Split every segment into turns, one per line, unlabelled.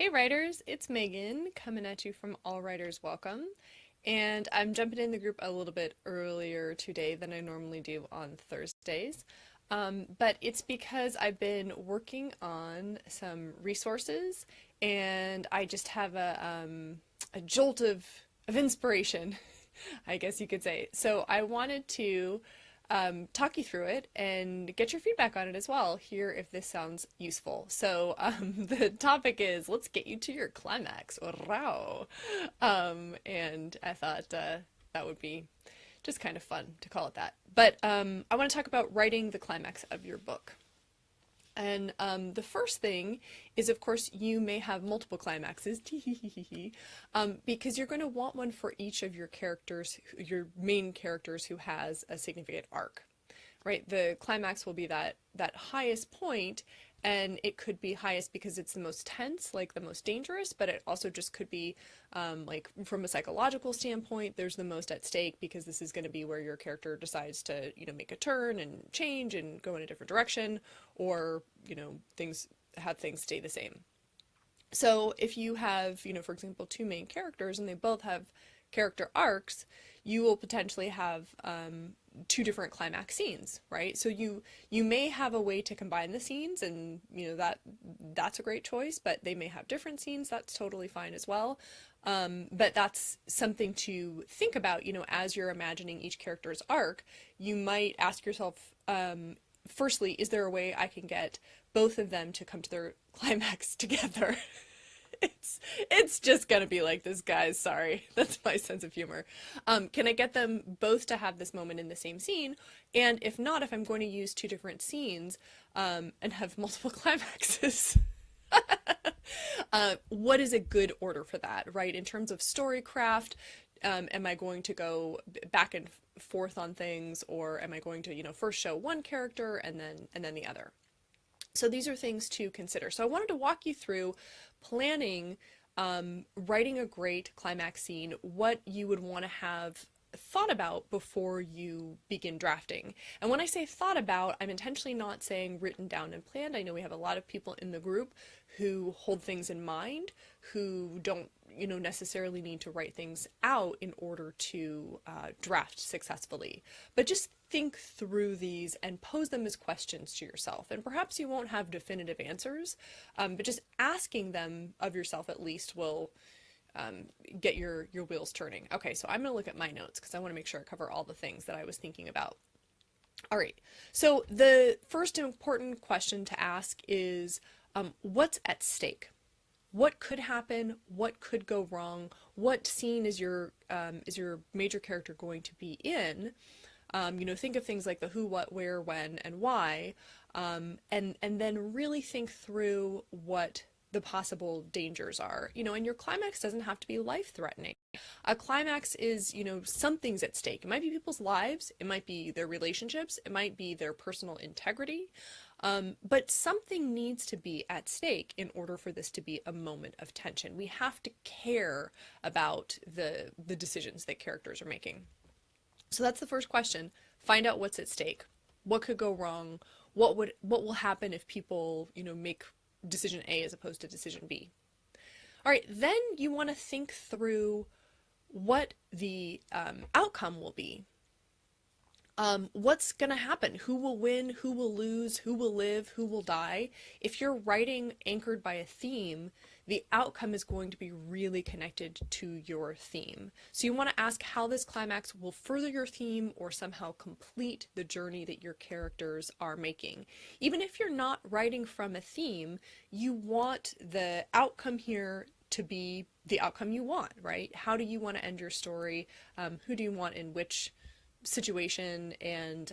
Hey writers, it's Megan coming at you from All Writers Welcome. And I'm jumping in the group a little bit earlier today than I normally do on Thursdays. But it's because I've been working on some resources and I just have a jolt of inspiration, I guess you could say. So I wanted to talk you through it and get your feedback on it as well. Hear if this sounds useful. So the topic is let's get you to your climax. Wow. And I thought that would be just kind of fun to call it that. But I want to talk about writing the climax of your book. And the first thing is, of course, you may have multiple climaxes, because you're going to want one for each of your characters, your main characters who has a significant arc, right? The climax will be that highest point, and it could be highest because it's the most tense, like the most dangerous, but it also just could be like from a psychological standpoint, there's the most at stake because this is going to be where your character decides to, make a turn and change and go in a different direction, or, have things stay the same. So if you have, for example, two main characters and they both have character arcs, you will potentially have two different climax scenes, right? So you may have a way to combine the scenes, and that's a great choice. But they may have different scenes. That's totally fine as well. But that's something to think about. As you're imagining each character's arc, you might ask yourself, firstly, is there a way I can get both of them to come to their climax together? It's just gonna be like this, guys. Sorry, that's my sense of humor. Can I get them both to have this moment in the same scene? And if not, if I'm going to use two different scenes and have multiple climaxes, what is a good order for that, right? In terms of storycraft, am I going to go back and forth on things, or am I going to, first show one character and then the other? So these are things to consider. So I wanted to walk you through planning, writing a great climax scene, what you would want to have thought about before you begin drafting. And when I say thought about, I'm intentionally not saying written down and planned. I know we have a lot of people in the group who hold things in mind, who don't necessarily need to write things out in order to draft successfully. But just think through these and pose them as questions to yourself. And perhaps you won't have definitive answers, but just asking them of yourself at least will get your wheels turning. Okay, so I'm going to look at my notes because I want to make sure I cover all the things that I was thinking about. All right, so the first important question to ask is, what's at stake? What could happen? What could go wrong? What scene is your major character going to be in? Think of things like the who, what, where, when, and why, and then really think through what the possible dangers are. And your climax doesn't have to be life-threatening. A climax is, something's at stake. It might be people's lives, it might be their relationships, it might be their personal integrity, but something needs to be at stake in order for this to be a moment of tension. We have to care about the decisions that characters are making. So that's the first question. Find out what's at stake. What could go wrong? What will happen if people, make decision A as opposed to decision B? All right, then you want to think through what the outcome will be. What's going to happen? Who will win? Who will lose? Who will live? Who will die? If you're writing anchored by a theme, the outcome is going to be really connected to your theme. So you want to ask how this climax will further your theme or somehow complete the journey that your characters are making. Even if you're not writing from a theme, you want the outcome here to be the outcome you want, right? How do you want to end your story? Who do you want in which situation, and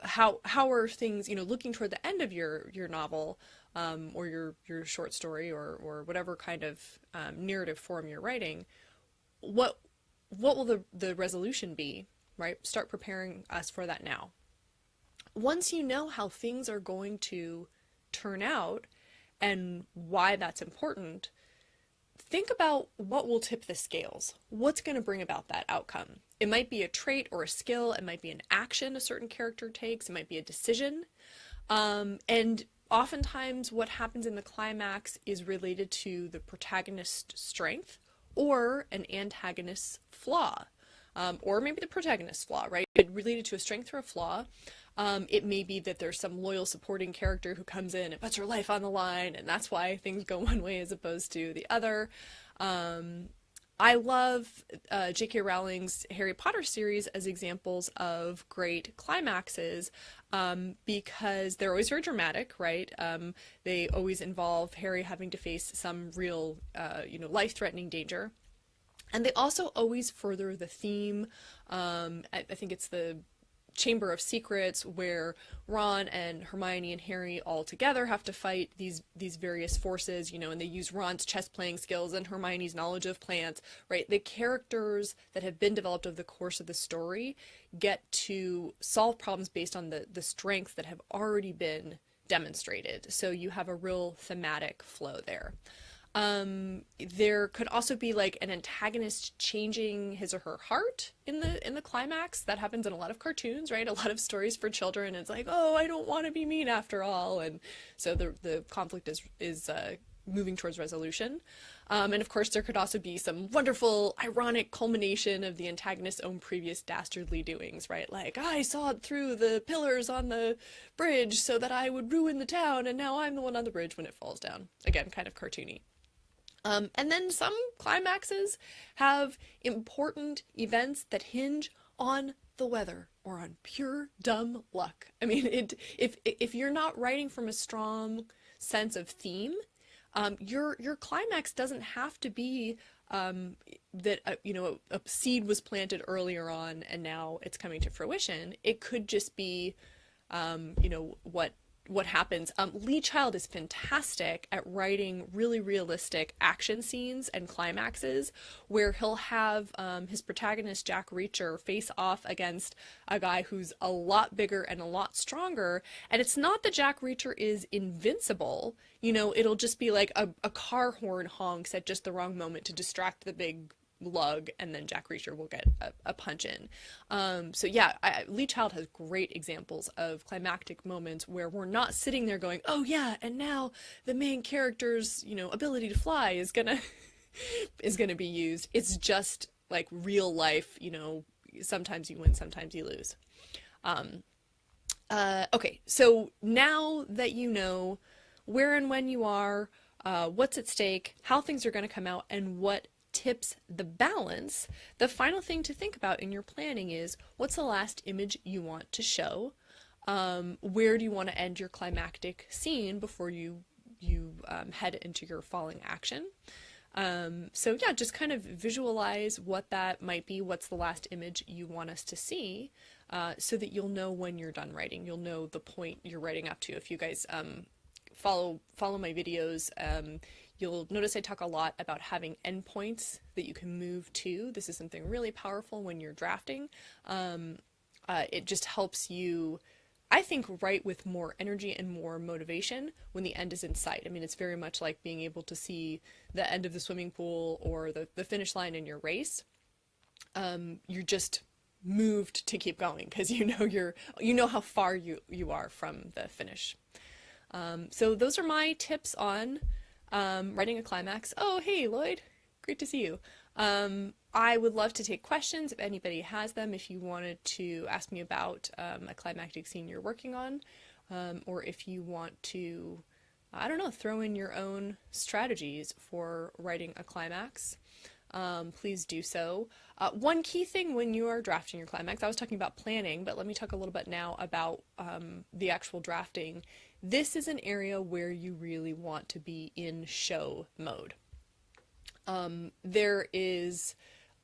how are things, looking toward the end of your novel, or your short story, or whatever kind of narrative form you're writing, what will the resolution be, right? Start preparing us for that now. Once you know how things are going to turn out and why that's important, think about what will tip the scales. What's going to bring about that outcome? It might be a trait or a skill. It might be an action a certain character takes. It might be a decision. And Oftentimes what happens in the climax is related to the protagonist's strength or an antagonist's flaw, or maybe the protagonist's flaw, right? It related to a strength or a flaw. It may be that there's some loyal supporting character who comes in and puts her life on the line, and that's why things go one way as opposed to the other. I love J.K. Rowling's Harry Potter series as examples of great climaxes, because they're always very dramatic, right? They always involve Harry having to face some real, life-threatening danger. And they also always further the theme. I think it's the Chamber of Secrets, where Ron and Hermione and Harry all together have to fight these various forces, and they use Ron's chess playing skills and Hermione's knowledge of plants, right? The characters that have been developed over the course of the story get to solve problems based on the strengths that have already been demonstrated. So you have a real thematic flow there. There could also be like an antagonist changing his or her heart in the climax. That happens in a lot of cartoons, right? A lot of stories for children. It's like, oh, I don't want to be mean after all, and so the conflict is moving towards resolution. And of course, there could also be some wonderful, ironic culmination of the antagonist's own previous dastardly doings, right? Like, I sawed through the pillars on the bridge so that I would ruin the town, and now I'm the one on the bridge when it falls down. Again, kind of cartoony. And then some climaxes have important events that hinge on the weather or on pure dumb luck. I mean, if you're not writing from a strong sense of theme, your climax doesn't have to be that a seed was planted earlier on and now it's coming to fruition. It could just be what happens. Lee Child is fantastic at writing really realistic action scenes and climaxes where he'll have his protagonist Jack Reacher face off against a guy who's a lot bigger and a lot stronger, and it's not that Jack Reacher is invincible. It'll just be like a car horn honks at just the wrong moment to distract the big lug, and then Jack Reacher will get a punch in. So yeah, Lee Child has great examples of climactic moments where we're not sitting there going, oh yeah, and now the main character's ability to fly is gonna be used. It's just like real life. Sometimes you win, sometimes you lose. Okay, so now that you know where and when you are, what's at stake, how things are going to come out, and what tips the balance, the final thing to think about in your planning is, what's the last image you want to show? Where do you want to end your climactic scene before you head into your falling action? So yeah, just kind of visualize what that might be. What's the last image you want us to see, so that you'll know when you're done writing. You'll know the point you're writing up to. If you guys follow my videos, you'll notice I talk a lot about having endpoints that you can move to. This is something really powerful when you're drafting. It just helps you, I think, write with more energy and more motivation when the end is in sight. I mean, it's very much like being able to see the end of the swimming pool or the finish line in your race. You're just moved to keep going because you know how far you are from the finish. So those are my tips on writing a climax. Oh, hey, Lloyd. Great to see you. I would love to take questions if anybody has them, if you wanted to ask me about a climactic scene you're working on, or if you want to, I don't know, throw in your own strategies for writing a climax. Please do so. One key thing when you are drafting your climax, I was talking about planning, but let me talk a little bit now about the actual drafting. This is an area where you really want to be in show mode. There is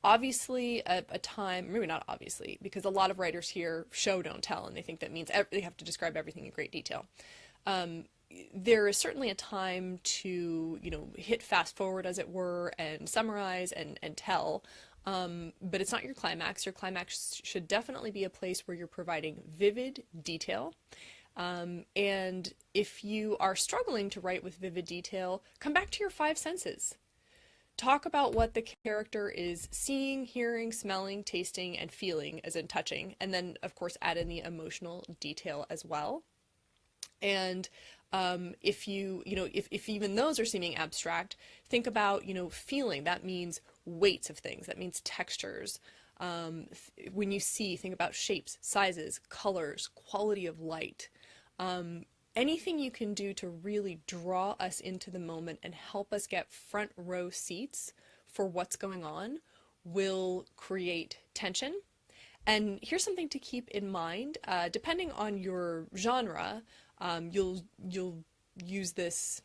obviously a time, maybe not obviously, because a lot of writers here show don't tell, and they think that means they have to describe everything in great detail. There is certainly a time to, hit fast forward, as it were, and summarize and tell, but it's not your climax. Your climax should definitely be a place where you're providing vivid detail. And if you are struggling to write with vivid detail, come back to your 5 senses. Talk about what the character is seeing, hearing, smelling, tasting, and feeling, as in touching, and then, of course, add in the emotional detail as well. And If even those are seeming abstract, think about, feeling. That means weights of things. That means textures. When you see, think about shapes, sizes, colors, quality of light. Anything you can do to really draw us into the moment and help us get front row seats for what's going on will create tension. And here's something to keep in mind. Depending on your genre, you'll use this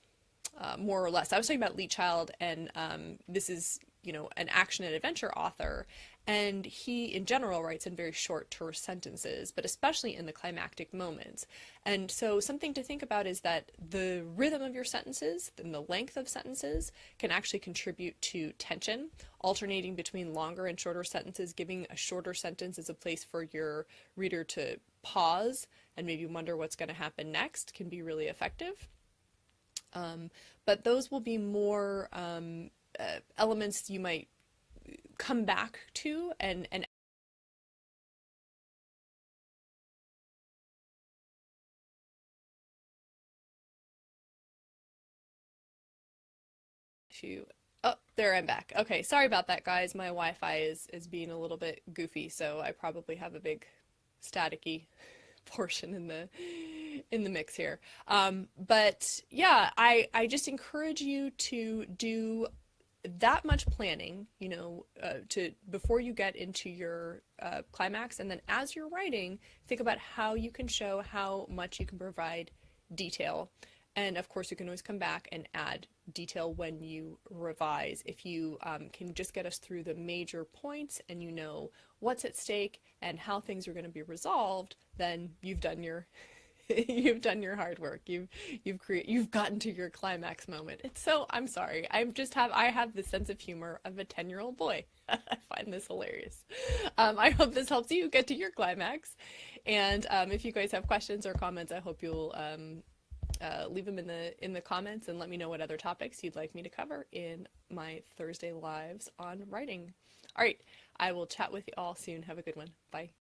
more or less. I was talking about Lee Child, and this is an action and adventure author, and he in general writes in very short terse sentences, but especially in the climactic moments. And so something to think about is that the rhythm of your sentences and the length of sentences can actually contribute to tension. Alternating between longer and shorter sentences, giving a shorter sentence as a place for your reader to pause and maybe wonder what's going to happen next can be really effective. But those will be more elements you might come back to and to. Oh, there, I'm back. Okay, sorry about that, guys. My Wi-Fi is being a little bit goofy, so I probably have a big staticky portion in the mix here. But yeah, I just encourage you to do that much planning, to before you get into your climax, and then as you're writing, think about how you can show how much you can provide detail. And of course, you can always come back and add detail when you revise. If you can just get us through the major points and you know what's at stake and how things are going to be resolved, then you've done your you've done your hard work. You've gotten to your climax moment. I'm sorry. I have the sense of humor of a 10-year-old boy. I find this hilarious. I hope this helps you get to your climax. And if you guys have questions or comments, I hope you'll leave them in the comments and let me know what other topics you'd like me to cover in my Thursday lives on writing. All right, I will chat with you all soon. Have a good one. Bye.